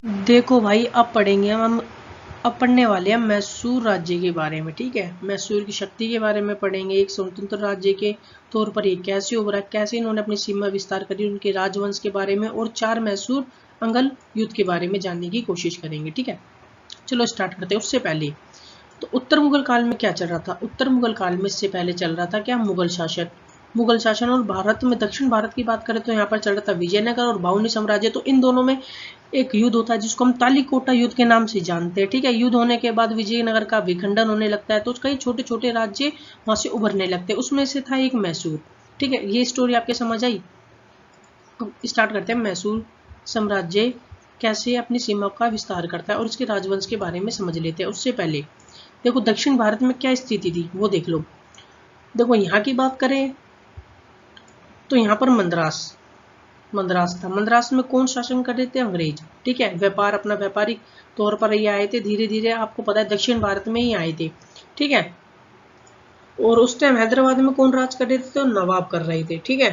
देखो भाई, अब पढ़ने वाले हैं मैसूर राज्य के बारे में। ठीक है, मैसूर की शक्ति के बारे में पढ़ेंगे, एक स्वतंत्र राज्य के तौर पर ये कैसे उभरा, कैसे इन्होंने अपनी सीमा विस्तार करी, उनके राजवंश के बारे में, और 4 मैसूर अंगल युद्ध के बारे में जानने की कोशिश करेंगे। ठीक है, चलो स्टार्ट करते हैं। उससे पहले तो उत्तर मुगल काल में क्या चल रहा था? उत्तर मुगल काल में इससे पहले चल रहा था क्या? मुगल शासन। मुगल शासन। और भारत में, दक्षिण भारत की बात करें तो यहाँ पर चल रहा था विजयनगर और बाहुनी साम्राज्य। तो इन दोनों में एक युद्ध होता है जिसको हम तालीकोटा युद्ध के नाम से जानते हैं। ठीक है, युद्ध होने के बाद विजयनगर का विखंडन होने लगता है, तो कई छोटे छोटे राज्य वहां से उभरने लगते हैं, उसमें से था एक मैसूर। ठीक है, ये स्टोरी आपके समझ आई? स्टार्ट करते हैं। मैसूर साम्राज्य कैसे अपनी सीमा का विस्तार करता है और इसके राजवंश के बारे में समझ लेते हैं। उससे पहले देखो दक्षिण भारत में क्या स्थिति थी वो देख लो। देखो यहाँ की बात करें तो यहाँ पर मद्रास था। मद्रास में कौन शासन कर रहे थे? अंग्रेज। ठीक है, व्यापार अपना व्यापारिक तौर पर ये आए थे, धीरे धीरे आपको पता है दक्षिण भारत में ही आए थे। ठीक है, और उस टाइम हैदराबाद में कौन राज कर रहे थे? तो नवाब कर रहे थे। ठीक है,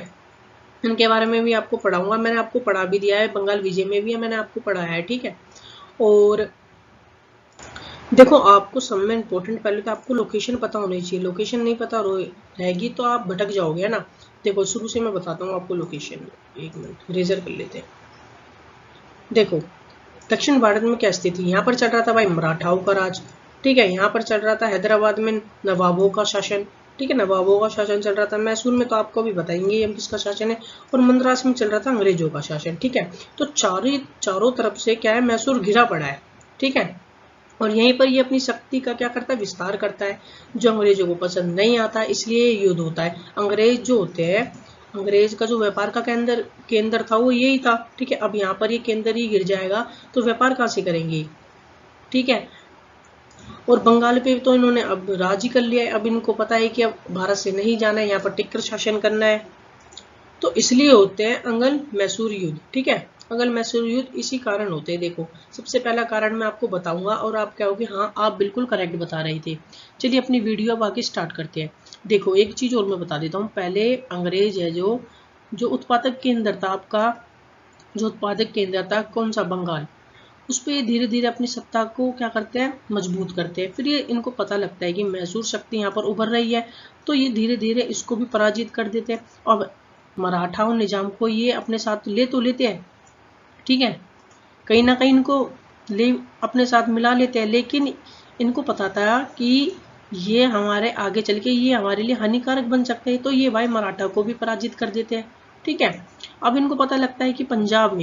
इनके बारे में भी आपको पढ़ाऊंगा, मैंने आपको पढ़ा भी दिया है, बंगाल विजय में भी है, मैंने आपको पढ़ाया है। ठीक है, और देखो आपको सब में इम्पोर्टेंट पहले तो आपको लोकेशन पता होनी चाहिए। लोकेशन नहीं पता रहेगी तो आप भटक जाओगे, है ना। देखो शुरू से मैं बताता हूँ आपको लोकेशन। एक मिनट रेजर कर लेते हैं। देखो दक्षिण भारत में क्या स्थिति, यहाँ पर चल रहा था भाई मराठाओं का राज। ठीक है, यहाँ पर चल रहा था हैदराबाद में नवाबों का शासन। ठीक है, नवाबों का शासन चल रहा था। मैसूर में तो आपको भी बताएंगे हम किसका शासन है। और मद्रास में चल रहा था अंग्रेजों का शासन। ठीक है, तो चारों तरफ से क्या है, मैसूर घिरा पड़ा है। ठीक है, और यहीं पर ये अपनी शक्ति का क्या करता है, विस्तार करता है, जो अंग्रेजों को पसंद नहीं आता, इसलिए युद्ध होता है। अंग्रेज जो होते हैं, अंग्रेज का जो व्यापार का केंद्र था वो यही था। ठीक है, अब यहाँ पर ये केंद्र ही गिर जाएगा तो व्यापार कहाँ से करेंगे? ठीक है, और बंगाल पे तो इन्होंने अब राज ही कर लिया है। अब इनको पता है कि अब भारत से नहीं जाना है, यहाँ पर टिककर शासन करना है, तो इसलिए होते हैं अंगल मैसूर युद्ध। ठीक है, अंगल मैसूर युद्ध इसी कारण होते हैं। देखो सबसे पहला कारण मैं आपको बताऊंगा और आप कहोगे हाँ आप बिल्कुल करेक्ट बता रहे थे। चलिए अपनी वीडियो अब आगे स्टार्ट करते हैं। देखो एक चीज और मैं बता देता हूँ। पहले अंग्रेज है जो जो उत्पादक केंद्र था आपका, जो उत्पादक केंद्र था कौन सा? बंगाल। उस पर धीरे धीरे अपनी सत्ता को क्या करते हैं, मजबूत करते हैं। फिर ये इनको पता लगता है कि मैसूर शक्ति यहाँ पर उभर रही है, तो ये धीरे धीरे इसको भी पराजित कर देते हैं। और मराठाओं निजाम को ये अपने साथ ले तो लेते हैं। ठीक है, कहीं ना कहीं इनको ले अपने साथ मिला लेते हैं, लेकिन इनको पता था कि ये हमारे आगे चल के ये हमारे लिए हानिकारक बन सकते हैं, तो ये भाई मराठा को भी पराजित कर देते हैं। ठीक है, अब इनको पता लगता है कि पंजाब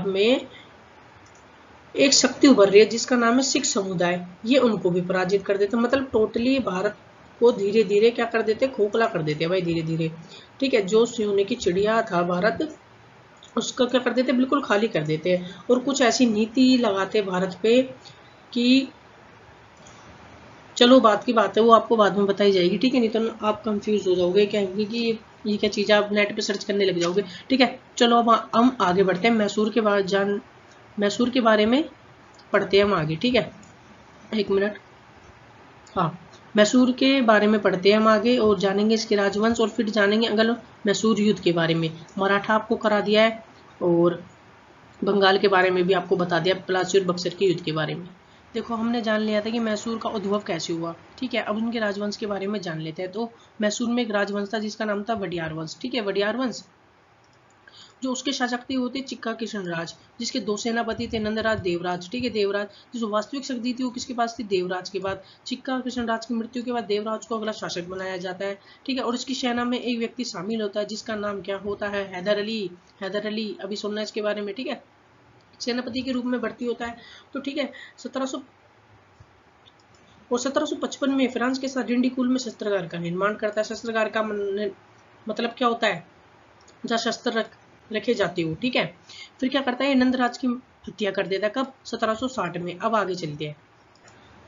में एक शक्ति उभर रही है जिसका नाम है सिख समुदाय, ये उनको भी पराजित कर देते। मतलब टोटली भारत को धीरे धीरे क्या कर देते, खोखला कर देते भाई धीरे धीरे। ठीक है, जो सोने की चिड़िया था भारत, उसका क्या कर देते, बिल्कुल खाली कर देते हैं। और कुछ ऐसी नीति लगाते भारत पे कि चलो बात की बात है वो आपको बाद में बताई जाएगी। ठीक है, नहीं तो आप कंफ्यूज हो जाओगे क्या कि ये क्या चीज़, आप नेट पे सर्च करने लग जाओगे। ठीक है, चलो अब हम आगे बढ़ते हैं। मैसूर के बारे में पढ़ते हैं हम आगे। ठीक है, एक मिनट। हाँ, मैसूर के बारे में पढ़ते हैं हम आगे और जानेंगे इसके राजवंश, और फिर जानेंगे अगल मैसूर युद्ध के बारे में। मराठा आपको करा दिया है और बंगाल के बारे में भी आपको बता दिया, पलासी और बक्सर के युद्ध के बारे में। देखो हमने जान लिया था कि मैसूर का उद्भव कैसे हुआ। ठीक है, अब उनके राजवंश के बारे में जान लेते हैं। तो मैसूर में एक राजवंश था जिसका नाम था वडियार वंश। ठीक है, वडियार वंश, जो उसके शासक थे वो थे चिक्का कृष्ण राज, जिसके 2 सेनापति थे, नंदराज देवराज। ठीक है, देवराज जो वास्तविक शक्ति थी वो किसके पास थी? देवराज के बाद। चिक्का कृष्ण राज की मृत्यु के बाद देवराज को अगला शासक बनाया जाता है। ठीक है, और इसकी सेना में एक व्यक्ति शामिल होता है जिसका नाम क्या होता है? हैदर अली। हैदर अली अभी सुनना है इसके बारे में। ठीक है, सेनापति के रूप में भर्ती होता है। तो ठीक है, 1755 में फ्रांस के साथ डिंडीकुल में शस्त्रागार का निर्माण करता है। शस्त्रागार का मतलब क्या होता है? जहाँ शस्त्र रखे जाते हो। ठीक है, फिर क्या करता है, नंदराज की हत्या कर देता है। कब? 1760 में। अब आगे चलते हैं।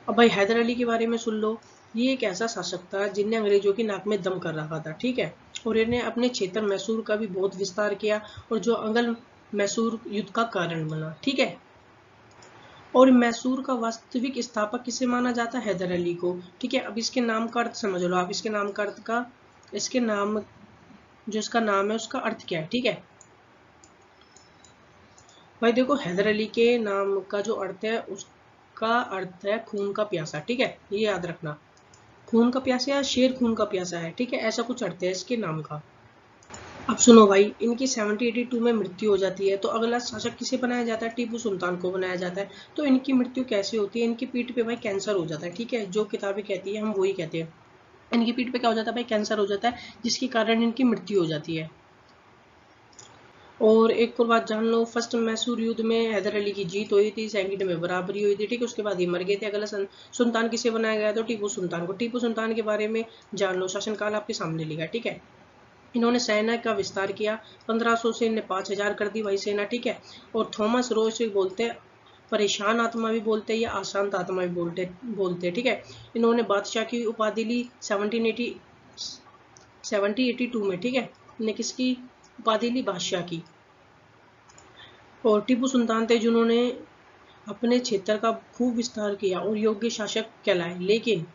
अब भाई हैदर अली के बारे में सुन लो। ये एक ऐसा शासक था जिनने अंग्रेजों की नाक में दम कर रखा था। ठीक है, और इन्हें अपने क्षेत्र मैसूर का भी बहुत विस्तार किया, और जो अंगल मैसूर युद्ध का कारण बना। ठीक है, और मैसूर का वास्तविक स्थापक किसे माना जाता है? हैदर अली को। ठीक है, अब इसके नाम का अर्थ समझ लो आप। इसके नाम का अर्थ का, इसके नाम, जो इसका नाम है उसका अर्थ क्या है? ठीक है, भाई देखो, हैदर अली के नाम का जो अर्थ है उसका अर्थ है खून का प्यासा, ठीक है, ये याद रखना। खून का प्यासा या शेर खून का प्यासा है, ठीक है, ऐसा कुछ अर्थ है इसके नाम का। अब सुनो भाई, इनकी 1782 में मृत्यु हो जाती है। तो अगला शासक किसे बनाया जाता है? टीपू सुल्तान को बनाया जाता है। तो इनकी मृत्यु कैसे होती है? इनकी पीठ पे भाई कैंसर हो जाता है, ठीक है, जो किताबें कहती है हम वही कहते हैं। इनकी पीठ पे क्या हो जाता है भाई? कैंसर हो जाता है, जिसके कारण इनकी मृत्यु हो जाती है। और एक और बात जान लो, फर्स्ट मैसूर युद्ध में हैदर अली की जीत हुई थी, सेकंड में बराबरी हुई थी, ठीक है, उसके बाद ये मर गए थे। अगला सुल्तान किसे बनाया गया? तो टीपू सुल्तान को। टीपू सुल्तान के बारे में जान लो, शासनकाल आपके सामने लिखा है, ठीक है। इन्होंने सेना का विस्तार किया, 1500 से इन्हें 5000 कर दी भाई सेना, ठीक है। और थॉमस रो से बोलते हैं परेशान आत्मा भी बोलते हैं या अशांत आत्मा भी बोलते हैं, ठीक है। इन्होंने बादशाह की उपाधि ली 1782 में, ठीक है। इन्हें किसकी उपाधि ली? बादशाह की। और टीपू सुल्तान थे जिन्होंने अपने क्षेत्र का खूब विस्तार किया और योग्य शासक कहलाए, लेकिन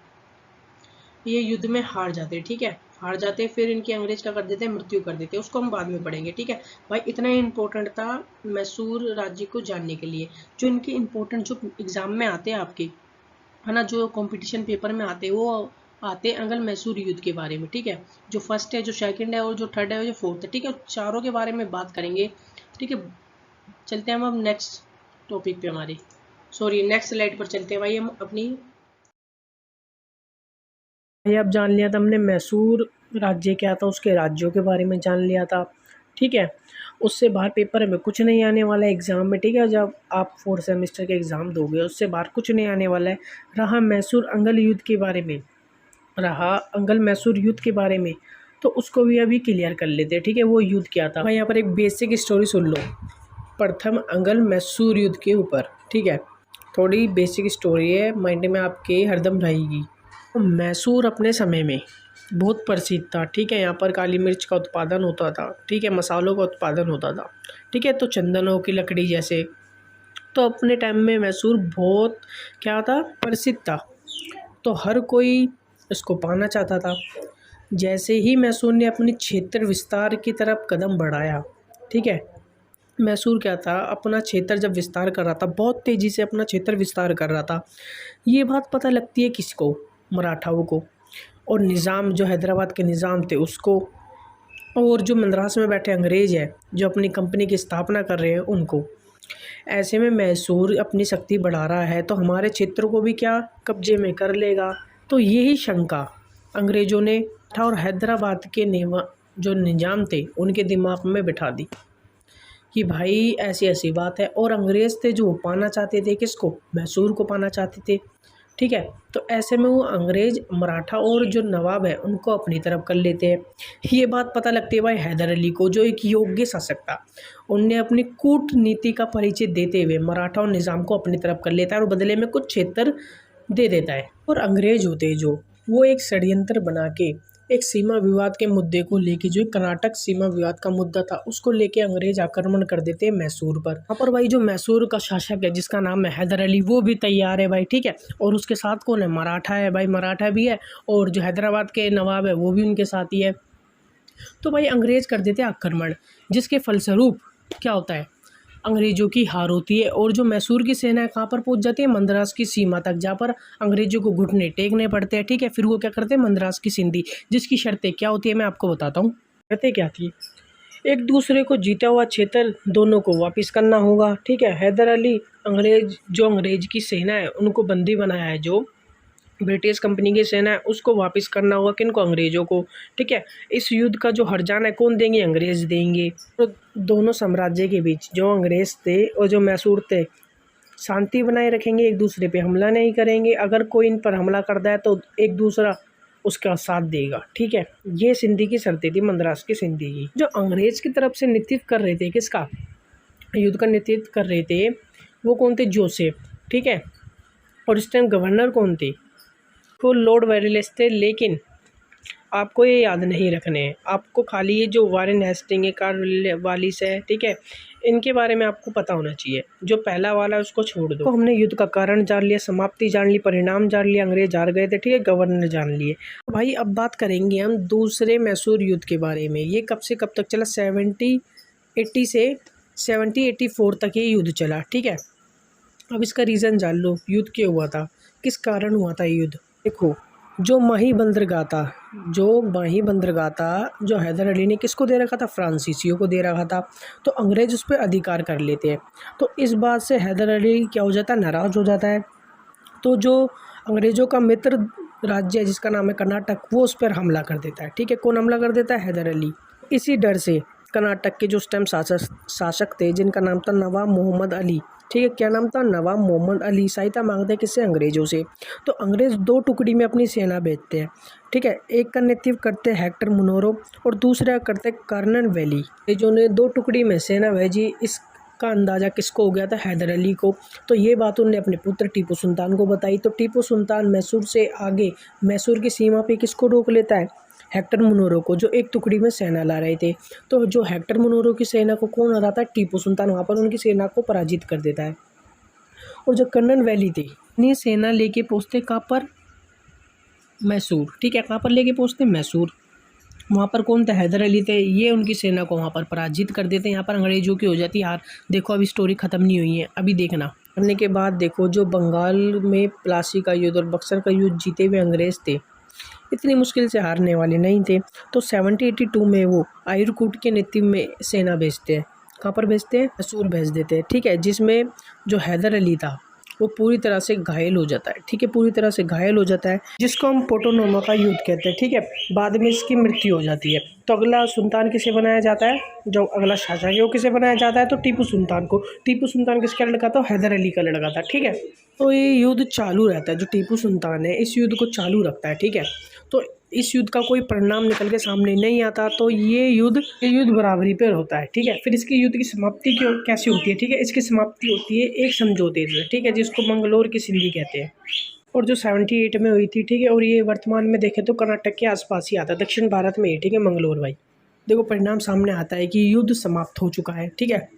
ये युद्ध में हार जाते, ठीक है, हार जाते। फिर इनकी अंग्रेज क्या कर देते हैं? मृत्यु कर देते हैं। उसको हम बाद में पढ़ेंगे, ठीक है। भाई इतना इंपॉर्टेंट था मैसूर राज्य को जानने के लिए। जो इनके इंपॉर्टेंट जो एग्जाम में आते हैं आपके, है ना, जो कंपटीशन पेपर में आते हैं, वो आते हैं अंगल मैसूर युद्ध के बारे में, ठीक है। जो फर्स्ट है, जो सेकंड है, और जो थर्ड है, जो फोर्थ है, ठीक है, चारों के बारे में बात करेंगे, ठीक है। चलते हैं हम अब नेक्स्ट टॉपिक पे, हमारी सॉरी नेक्स्ट स्लाइड पर चलते हैं भाई हम अपनी। ये अब जान लिया था हमने मैसूर राज्य क्या था, उसके राज्यों के बारे में जान लिया था, ठीक है। उससे बाहर पेपर में कुछ नहीं आने वाला है एग्ज़ाम में, ठीक है। जब आप 4th सेमेस्टर के एग्ज़ाम दोगे उससे बाहर कुछ नहीं आने वाला है। रहा मैसूर अंगल युद्ध के बारे में, रहा अंगल मैसूर युद्ध के बारे में, तो उसको भी अभी क्लियर कर लेते हैं, ठीक है। वो युद्ध क्या था भाई? यहाँ पर एक बेसिक स्टोरी सुन लो प्रथम अंगल मैसूर युद्ध के ऊपर, ठीक है। थोड़ी बेसिक स्टोरी है, माइंड में आपके हरदम रहेगी। मैसूर अपने समय में बहुत प्रसिद्ध था, ठीक है। यहाँ पर काली मिर्च का उत्पादन होता था, ठीक है, मसालों का उत्पादन होता था, ठीक है, तो चंदनों की लकड़ी जैसे। तो अपने टाइम में मैसूर बहुत क्या था? प्रसिद्ध था। तो हर कोई इसको पाना चाहता था। जैसे ही मैसूर ने अपनी क्षेत्र विस्तार की तरफ कदम बढ़ाया, ठीक है, मैसूर क्या था? अपना क्षेत्र जब विस्तार कर रहा था, बहुत तेज़ी से अपना क्षेत्र विस्तार कर रहा था। ये बात पता लगती है किसको? मराठाओं को। और निज़ाम जो हैदराबाद के निज़ाम थे उसको, और जो मद्रास में बैठे अंग्रेज़ हैं जो अपनी कंपनी की स्थापना कर रहे हैं उनको। ऐसे में मैसूर अपनी शक्ति बढ़ा रहा है तो हमारे क्षेत्र को भी क्या कब्जे में कर लेगा। तो यही शंका अंग्रेज़ों ने और हैदराबाद के जो निज़ाम थे उनके दिमाग में बिठा दी कि भाई ऐसी ऐसी बात है। और अंग्रेज़ थे जो पाना चाहते थे किसको? मैसूर को पाना चाहते थे, ठीक है। तो ऐसे में वो अंग्रेज़ मराठा और जो नवाब है उनको अपनी तरफ कर लेते हैं। ये बात पता लगती है भाई हैदर अली को, जो एक योग्य शासक था। उनने अपनी कूटनीति का परिचय देते हुए मराठा और निज़ाम को अपनी तरफ कर लेता है और बदले में कुछ क्षेत्र दे देता है। और अंग्रेज़ होते हैं जो, वो एक षड्यंत्र बना के एक सीमा विवाद के मुद्दे को लेके, जो कर्नाटक सीमा विवाद का मुद्दा था उसको लेके अंग्रेज आक्रमण कर देते हैं मैसूर पर। यहाँ पर भाई जो मैसूर का शासक है जिसका नाम है हैदर अली, वो भी तैयार है भाई, ठीक है। और उसके साथ कौन है? मराठा है भाई, मराठा भी है, और जो हैदराबाद के नवाब है वो भी उनके साथ ही है। तो भाई अंग्रेज कर देते हैं आक्रमण, जिसके फलस्वरूप क्या होता है? अंग्रेज़ों की हार होती है। और जो मैसूर की सेना है कहाँ पर पहुँच जाती है? मद्रास की सीमा तक, जहाँ पर अंग्रेज़ों को घुटने टेकने पड़ते हैं, ठीक है। फिर वो क्या करते हैं? मद्रास की संधि, जिसकी शर्तें क्या होती है मैं आपको बताता हूँ। शर्तें क्या थी? एक दूसरे को जीता हुआ क्षेत्र दोनों को वापस करना होगा, ठीक है। हैदर अली अंग्रेज की सेना है उनको बंदी बनाया है, जो ब्रिटिश कंपनी की सेना है उसको वापस करना होगा, किनको? अंग्रेज़ों को, ठीक है। इस युद्ध का जो हर्जाना है कौन देंगे? अंग्रेज़ देंगे। तो दोनों साम्राज्य के बीच जो अंग्रेज़ थे और जो मैसूर थे शांति बनाए रखेंगे, एक दूसरे पे हमला नहीं करेंगे। अगर कोई इन पर हमला करता है तो एक दूसरा उसका साथ देगा, ठीक है। ये संधि की शर्तें थी, मद्रास की संधि की। जो अंग्रेज़ की तरफ से नेतृत्व कर रहे थे, किसका युद्ध का नेतृत्व कर रहे थे, वो कौन थे? जोसेफ, ठीक है। और इस टाइम गवर्नर कौन थे? को लॉर्ड वेरिलेस थे। लेकिन आपको ये याद नहीं रखने हैं, आपको खाली ये जो वारेन हेस्टिंग है, कार्नवालिस है, ठीक है, इनके बारे में आपको पता होना चाहिए। जो पहला वाला है उसको छोड़ दो। तो हमने युद्ध का कारण जान लिया, समाप्ति जान ली, परिणाम जान लिया, अंग्रेज हार गए थे, ठीक है, गवर्नर जान लिए। तो भाई अब बात करेंगे हम दूसरे मैसूर युद्ध के बारे में। ये कब से कब तक चला? 1780 से 1784 तक ये युद्ध चला, ठीक है। अब इसका रीज़न जान लो, युद्ध क्यों हुआ था, किस कारण हुआ था युद्ध। देखो, जो माही बंदरगाह था, जो हैदर अली ने किसको दे रखा था, फ्रांसीसियों को दे रखा था। तो अंग्रेज़ उस पर अधिकार कर लेते हैं। तो इस बात से हैदर अली क्या हो जाता है, नाराज़ हो जाता है। तो जो अंग्रेज़ों का मित्र राज्य है जिसका नाम है कर्नाटक, वो उस पर हमला कर देता है, ठीक है। कौन हमला कर देता है, हैदर अली। इसी डर से कर्नाटक के जो उस टाइम शासक थे, जिनका नाम था नवाब मोहम्मद अली, ठीक है, क्या नाम था, नवाब मोहम्मद अली, सहायता मांगते हैं किससे, अंग्रेज़ों से। तो अंग्रेज़ 2 टुकड़ी में अपनी सेना भेजते हैं, ठीक है। एक का नेतृत्व करते हैं हेक्टर मुनरो और दूसरा करते कर्नल वैली। ये जो ने 2 टुकड़ी में सेना भेजी, इसका अंदाज़ा किसको हो गया था, हैदर अली को। तो ये बात उन्होंने अपने पुत्र टीपू सुल्तान को बताई। तो टीपू सुल्तान मैसूर से आगे, मैसूर की सीमा पे किसको रोक लेता है, हेक्टर मुनोरो को, जो एक टुकड़ी में सेना ला रहे थे। तो जो हेक्टर मुनोरो की सेना को कौन हराता है, टीपू सुल्तान वहाँ पर उनकी सेना को पराजित कर देता है। और जो कर्नल वैली थे, अपनी सेना लेके पहुँचते कहाँ पर, मैसूर, ठीक है। कहाँ पर लेके पहुँचते, मैसूर। वहाँ पर कौन थे, हैदर अली थे। ये उनकी सेना को वहाँ पर पराजित कर देते हैं। यहाँ पर अंग्रेज़ों की हो जाती है हार। देखो, अभी स्टोरी ख़त्म नहीं हुई है, अभी देखना। करने के बाद देखो, जो बंगाल में प्लासी का युद्ध और बक्सर का युद्ध जीते हुए अंग्रेज़ थे, इतनी मुश्किल से हारने वाले नहीं थे। तो 1782 में वो आयरकूट के नेतृत्व में सेना भेजते हैं। कहाँ पर भेजते हैं, मैसूर भेज देते हैं, ठीक है। जिसमें जो हैदर अली था वो पूरी तरह से घायल हो जाता है, ठीक है, पूरी तरह से घायल हो जाता है, जिसको हम पोटोनोमा का युद्ध कहते हैं, ठीक है। बाद में इसकी मृत्यु हो जाती है। तो अगला सुल्तान किसे बनाया जाता है, जो अगला शासक है वो किसे बनाया जाता है, तो टीपू सुल्तान को। टीपू सुल्तान किसका लड़का था, हैदर अली का लड़का था, ठीक है। तो ये युद्ध चालू रहता है, जो टीपू सुल्तान है इस युद्ध को चालू रखता है, ठीक है। तो इस युद्ध का कोई परिणाम निकल के सामने नहीं आता। तो ये युद्ध बराबरी पर होता है, ठीक है। फिर इसकी युद्ध की समाप्ति क्यों कैसे होती है, ठीक है। इसकी समाप्ति होती है एक समझौते से, ठीक है, जिसको मंगलोर की संधि कहते हैं, और जो 78 में हुई थी, ठीक है। और ये वर्तमान में देखें तो कर्नाटक के आसपास ही आता है, दक्षिण भारत में ही, ठीक है, मंगलोर भाई। देखो, परिणाम सामने आता है कि युद्ध समाप्त हो चुका है, ठीक है।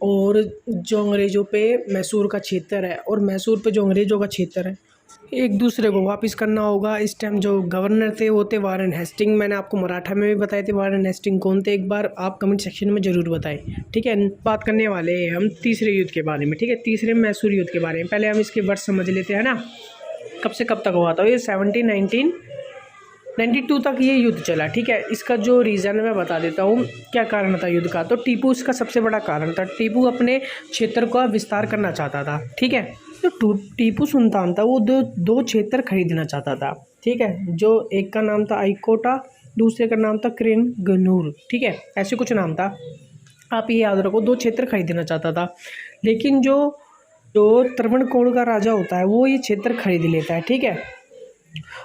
और जो अंग्रेज़ों पे मैसूर का क्षेत्र है और मैसूर पे जो अंग्रेज़ों का क्षेत्र है, एक दूसरे को वापस करना होगा। इस टाइम जो गवर्नर थे वो थे वारेन हेस्टिंग। मैंने आपको मराठा में भी बताए थे वारेन हेस्टिंग कौन थे, एक बार आप कमेंट सेक्शन में ज़रूर बताएं, ठीक है। बात करने वाले हैं हम तीसरे युद्ध के बारे में, ठीक है, तीसरे मैसूर युद्ध के बारे में। पहले हम इसके वर्ष समझ लेते हैं ना, कब से कब तक हुआ था ये। 1792 तक ये युद्ध चला, ठीक है। इसका जो रीज़न मैं बता देता हूँ, क्या कारण था युद्ध का। तो टीपू इसका सबसे बड़ा कारण था। टीपू अपने क्षेत्र का विस्तार करना चाहता था, ठीक है। तो टीपू सुल्तान था वो दो क्षेत्र खरीदना चाहता था, ठीक है। जो एक का नाम था आईकोटा, दूसरे का नाम था क्रेनगनूर, ठीक है, ऐसे कुछ नाम था। आप ये याद रखो, 2 क्षेत्र खरीदना चाहता था। लेकिन जो त्रावणकोर का राजा होता है वो ये क्षेत्र खरीद लेता है, ठीक है।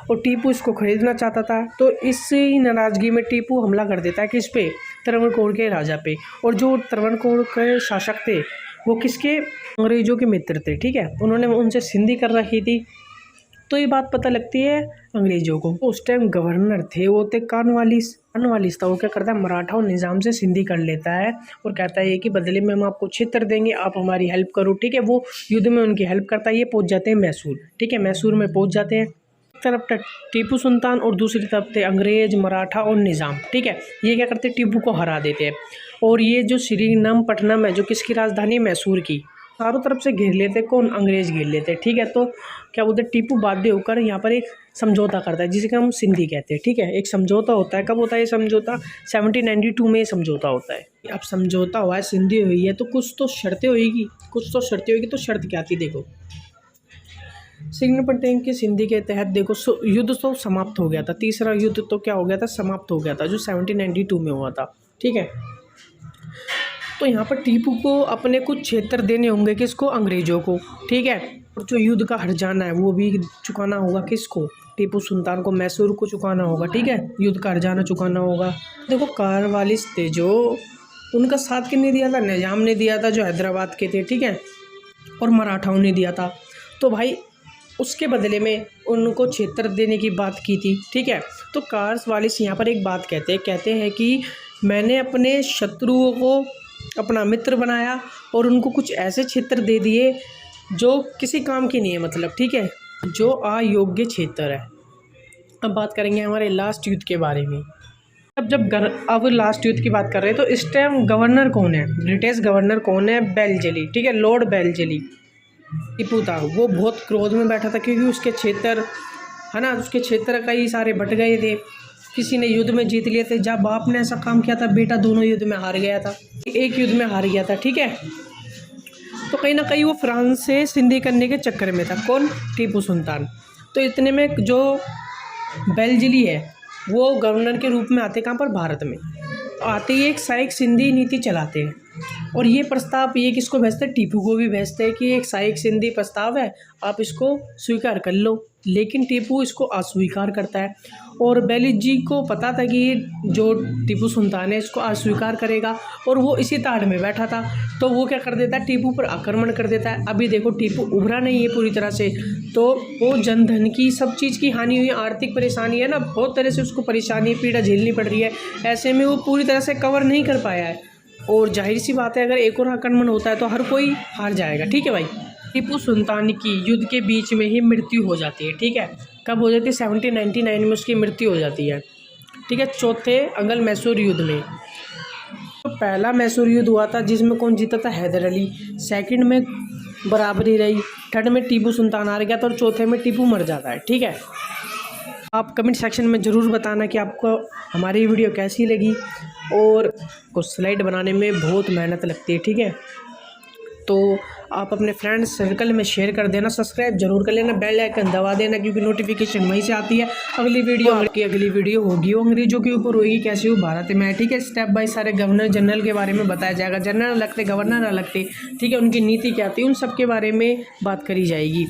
और टीपू इसको खरीदना चाहता था। तो इसी नाराज़गी में टीपू हमला कर देता है किस पे, त्रावणकोर के राजा पे। और जो त्रावणकोर के शासक थे वो किसके, अंग्रेज़ों के मित्र थे, ठीक है। उन्होंने उनसे संधि कर रखी थी। तो ये बात पता लगती है अंग्रेज़ों को। उस टाइम गवर्नर थे वो थे कॉर्नवालिस था। वो क्या करता है, मराठा और निज़ाम से संधि कर लेता है और कहता है कि बदले में हम आपको क्षेत्र देंगे, आप हमारी हेल्प करो, ठीक है। वो युद्ध में उनकी हेल्प करता है। ये पहुंच जाते हैं मैसूर, ठीक है, मैसूर में पहुंच जाते हैं। एक तरफ टीपू सुल्तान और दूसरी तरफ थे अंग्रेज, मराठा और निज़ाम, ठीक है। ये क्या करते हैं, टीपू को हरा देते हैं। और ये जो श्रीरंगपट्टनम है, जो किसकी राजधानी, मैसूर की, चारों तरफ से घेर लेते, कौन, अंग्रेज घेर लेते, ठीक है। तो क्या बोलते, टीपू बाध्य होकर यहाँ पर एक समझौता करता है जिसे हम संधि कहते हैं, ठीक है। एक समझौता होता है, कब होता है ये समझौता, 1792 में समझौता होता है। अब समझौता हुआ है, संधि हुई है, तो कुछ तो शर्तें होगी, तो शर्त क्या थी, देखो। श्रीरंगपट्टनम की संधि के तहत देखो युद्ध तो समाप्त हो गया था। तीसरा युद्ध तो क्या हो गया था, समाप्त हो गया था, जो 1792 में हुआ था, ठीक है। तो यहाँ पर टीपू को अपने कुछ क्षेत्र देने होंगे, किसको, अंग्रेज़ों को, ठीक है। और जो युद्ध का हर्जाना है वो भी चुकाना होगा, किसको, टीपू सुल्तान को, मैसूर को चुकाना होगा, ठीक है। युद्ध का हर्जाना चुकाना होगा। देखो, कारवालिस थे जो, उनका साथ किसने दिया था, निज़ाम ने दिया था, जो हैदराबाद के थे, ठीक है, और मराठाओं ने दिया था। तो भाई उसके बदले में उनको क्षेत्र देने की बात की थी, ठीक है। तो कारवालिस यहाँ पर एक बात कहते हैं कि मैंने अपने शत्रुओं को अपना मित्र बनाया और उनको कुछ ऐसे क्षेत्र दे दिए जो किसी काम की नहीं है, मतलब, ठीक है, जो अयोग्य क्षेत्र है। अब बात करेंगे हमारे लास्ट युद्ध के बारे में। अब लास्ट युद्ध की बात कर रहे हैं, तो इस टाइम गवर्नर कौन है, ब्रिटिश गवर्नर कौन है, बेल्जेली, ठीक है, लॉर्ड बेल्जेली टीपू था। वो बहुत क्रोध में बैठा था क्योंकि उसके क्षेत्र है ना, उसके क्षेत्र कई सारे बट गए थे, किसी ने युद्ध में जीत लिए थे। जब बाप ने ऐसा काम किया था, बेटा दोनों युद्ध में हार गया था, एक युद्ध में हार गया था, ठीक है। तो कहीं ना कहीं वो फ्रांस से संधि करने के चक्कर में था, कौन, टीपू सुल्तान। तो इतने में जो बेल्जेली है वो गवर्नर के रूप में आते, कहाँ पर, भारत में आते ही एक साइक सिंधी नीति चलाते हैं। और ये प्रस्ताव ये किसको भेजते हैं, टीपू को भी भेजते हैं कि एक साइक सिंधी प्रस्ताव है, आप इसको स्वीकार कर लो। लेकिन टीपू इसको अस्वीकार करता है और बेल्जी को पता था कि ये जो टीपू सुल्तान है इसको अस्वीकार करेगा और वो इसी ताड़ में बैठा था। तो वो क्या कर देता है, टीपू पर आक्रमण कर देता है। अभी देखो टीपू उभरा नहीं है पूरी तरह से, तो वो जनधन की सब चीज़ की हानि हुई, आर्थिक परेशानी है ना, बहुत तरह से उसको परेशानी पीड़ा झेलनी पड़ रही है। ऐसे में वो पूरी तरह से कवर नहीं कर पाया है और जाहिर सी बात है अगर एक और आक्रमण होता है तो हर कोई हार जाएगा, ठीक है भाई। टीपू सुल्तान की युद्ध के बीच में ही मृत्यु हो जाती है, ठीक है। कब हो जाती है, 1799 में उसकी मृत्यु हो जाती है, ठीक है, चौथे अंगल मैसूर युद्ध में। तो पहला मैसूर युद्ध हुआ था जिसमें कौन जीता था, हैदर अली। सेकंड में बराबरी रही, थर्ड में टीपू सुल्तान हार गया था और चौथे में टीपू मर जाता है, ठीक है। आप कमेंट सेक्शन में ज़रूर बताना कि आपको हमारी वीडियो कैसी लगी। और कुछ स्लाइड बनाने में बहुत मेहनत लगती है, ठीक है। तो आप अपने फ्रेंड्स सर्कल में शेयर कर देना, सब्सक्राइब जरूर कर लेना, बेल आइकन दबा देना क्योंकि नोटिफिकेशन वहीं से आती है। अगली वीडियो होगी वो अंग्रेजों के ऊपर होगी, कैसे वो भारत में है, ठीक है। स्टेप बाय सारे गवर्नर जनरल के बारे में बताया जाएगा, जनरल अलग थे, गवर्नर अलग थे, ठीक है, उनकी नीति क्या थी, उन सब के बारे में बात करी जाएगी।